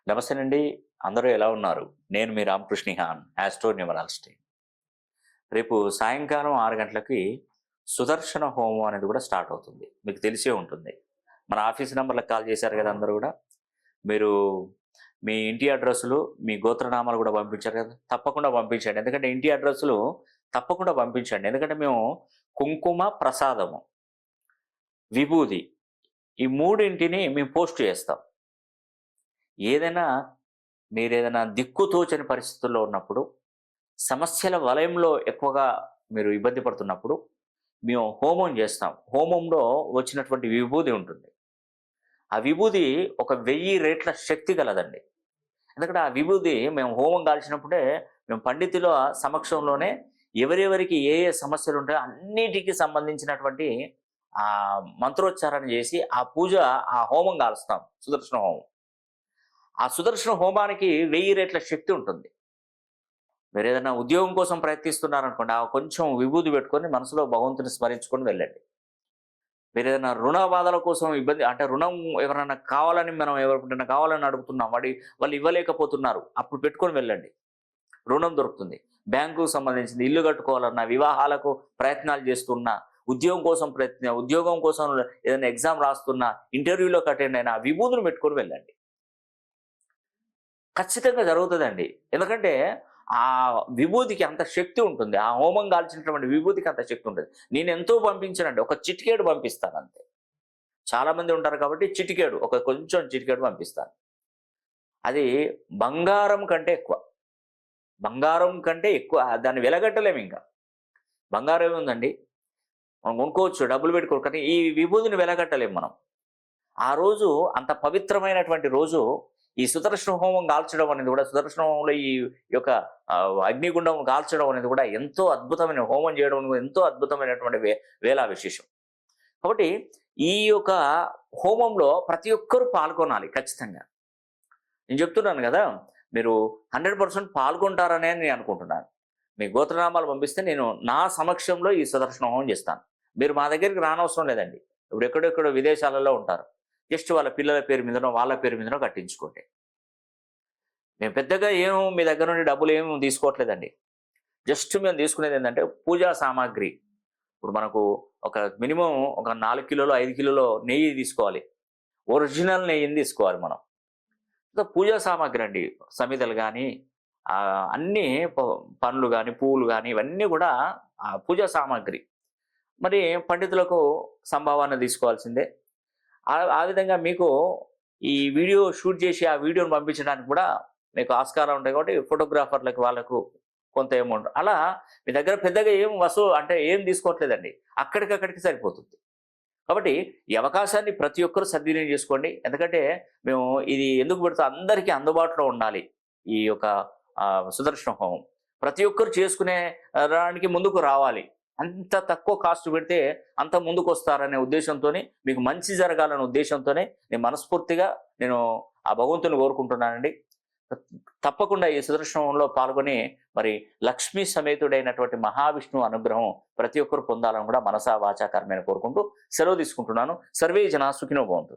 నమస్తేనండి. అందరూ ఎలా ఉన్నారు? నేను మీ రామకృష్ణిహాన్, ఆస్ట్రో న్యూమరాలజిస్ట్. రేపు సాయంకాలం 6 గంటలకి సుదర్శన హోమం అనేది కూడా స్టార్ట్ అవుతుంది. మీకు తెలిసే ఉంటుంది. మన ఆఫీస్ నంబర్‌లకు కాల్ చేశారు కదా! అందరూ గూడా. మీరు మీ ఇంటి అడ్రెస్సులు, మీ గోత్రనామాలు కూడా పంపించారు కదా! తప్పకుండా పంపించండి. ఎందుకంటే ఇంటి అడ్రెస్సులు తప్పకుండా పంపించండి. ఎందుకంటే మేము కుంకుమ, ప్రసాదము, విభూది ఈ మూడింటిని మేము పోస్ట్ చేస్తాం. ఏదైనా మీరేదైనా దిక్కుతోచని పరిస్థితుల్లో ఉన్నప్పుడు, సమస్యల వలయంలో ఎక్కువగా మీరు ఇబ్బంది పడుతున్నప్పుడు, మేము హోమం చేస్తాం. హోమంలో వచ్చినటువంటి విభూది ఉంటుంది. ఆ విభూది ఒక 1000 రెట్ల శక్తి గలదండి. ఎందుకంటే ఆ విభూది మేము హోమం కాల్చినప్పుడే మేము పండితుల సమక్షంలోనే ఎవరెవరికి ఏ ఏ సమస్యలుంటాయో అన్నిటికి సంబంధించినటువంటి మంత్రోచ్చారణ చేసి ఆ పూజ, ఆ హోమం కాలుస్తాం. సుదర్శన హోమం. ఆ సుదర్శన హోమానికి 1000 రెట్ల శక్తి ఉంటుంది. మీరేదైనా ఉద్యోగం కోసం ప్రయత్నిస్తున్నారనుకోండి, ఆ కొంచెం విభూది పెట్టుకొని మనసులో భగవంతుని స్మరించుకొని వెళ్ళండి. మీరేదైనా రుణ బాధల కోసం ఇబ్బంది అంటే రుణం ఎవరైనా కావాలని మనం ఎవరికైనా కావాలని అడుగుతున్నాం. వాళ్ళు ఇవ్వలేకపోతున్నారు. అప్పుడు పెట్టుకొని వెళ్ళండి. రుణం దొరుకుతుంది. బ్యాంకుకు సంబంధించింది, ఇల్లు కట్టుకోవాలన్నా, వివాహాలకు ప్రయత్నాలు చేస్తున్నా, ఉద్యోగం కోసం ఏదైనా ఎగ్జామ్ రాస్తున్నా, ఇంటర్వ్యూలోకి అటెండ్ అయినా విభూదులు పెట్టుకొని వెళ్ళండి. ఖచ్చితంగా జరుగుతుందండి. ఎందుకంటే ఆ విభూతికి అంత శక్తి ఉంటుంది. ఆ హోమం కాల్చినటువంటి విభూతికి అంత శక్తి ఉంటుంది. నేను ఎంతో పంపించానండి. ఒక చిటికేడు పంపిస్తాను అంతే. చాలామంది ఉంటారు కాబట్టి చిటికేడు, కొంచెం చిటికేడు పంపిస్తాను. అది బంగారం కంటే ఎక్కువ. బంగారం కంటే ఎక్కువ దాన్ని వెలగట్టలేము ఇంకా. బంగారం ఏముందండి, మనం కొనుక్కోవచ్చు, డబ్బులు పెట్టుకోవచ్చు. కానీ ఈ విభూతిని వెలగట్టలేము మనం. ఆ రోజు అంత పవిత్రమైనటువంటి రోజు ఈ సుదర్శన హోమం కాల్చడం అనేది కూడా, సుదర్శన హోమంలో ఈ యొక్క అగ్నిగుండం కాల్చడం అనేది కూడా ఎంతో అద్భుతమైన, హోమం చేయడం అనేది ఎంతో అద్భుతమైనటువంటి వేళా విశేషం. కాబట్టి ఈ యొక్క హోమంలో ప్రతి ఒక్కరూ పాల్గొనాలి ఖచ్చితంగా. నేను చెప్తున్నాను కదా, మీరు 100% పాల్గొంటారనే నేను అనుకుంటున్నాను. మీ గోత్రనామాలు పంపిస్తే నేను నా సమక్షంలో ఈ సుదర్శన హోమం చేస్తాను. మీరు మా దగ్గరికి రానవసరం లేదండి. ఇప్పుడు ఎక్కడెక్కడో విదేశాలలో ఉంటారు. జస్ట్ వాళ్ళ పిల్లల పేరు మీదనో, వాళ్ళ పేరు మీదనో కట్టించుకోండి. మేము పెద్దగా మీ దగ్గర నుండి డబ్బులు తీసుకోవట్లేదండి. జస్ట్ మేము తీసుకునేది ఏంటంటే పూజా సామాగ్రి. ఇప్పుడు మనకు ఒక మినిమం ఒక 4 కిలోలు, 5 కిలోలు నెయ్యి తీసుకోవాలి. ఒరిజినల్ నెయ్యిని తీసుకోవాలి మనం. పూజా సామాగ్రి అండి. సమిధలు కానీ, అన్నీ పండ్లు కానీ, పువ్వులు కానీ, ఇవన్నీ కూడా పూజా సామాగ్రి. మరి పండితులకు సంభావన తీసుకోవాల్సిందే. ఆ విధంగా మీకు ఈ వీడియో షూట్ చేసి ఆ వీడియోని పంపించడానికి కూడా మీకు ఆస్కారం ఉంటాయి కాబట్టి ఫోటోగ్రాఫర్లకు వాళ్ళకు కొంత అమౌంట్ అలా మీ దగ్గర పెద్దగా ఏం తీసుకోవట్లేదండి. అక్కడికక్కడికి సరిపోతుంది. కాబట్టి ఈ అవకాశాన్ని ప్రతి ఒక్కరూ సద్వినియోగం చేసుకోండి. ఎందుకంటే మేము ఇది ఎందుకు పెడతాం, అందరికీ అందుబాటులో ఉండాలి ఈ యొక్క సుదర్శన హోమం. ప్రతి ఒక్కరు చేసుకునే దానికి ముందుకు రావాలి. అంత తక్కువ కాస్ట్ పెడితే అంత ముందుకు వస్తారనే ఉద్దేశంతోనే, మీకు మంచి జరగాలనే ఉద్దేశంతోనే మనస్ఫూర్తిగా ఆ భగవంతుని కోరుకుంటున్నానండి. తప్పకుండా ఈ సుదర్శనంలో పాల్గొని మరి లక్ష్మీ సమేతుడైనటువంటి మహావిష్ణువు అనుగ్రహం ప్రతి ఒక్కరు పొందాలని కూడా మనసా వాచా కర్మేణ కోరుకుంటూ సెలవు తీసుకుంటున్నాను. సర్వే జనా సుఖినో భవంతు.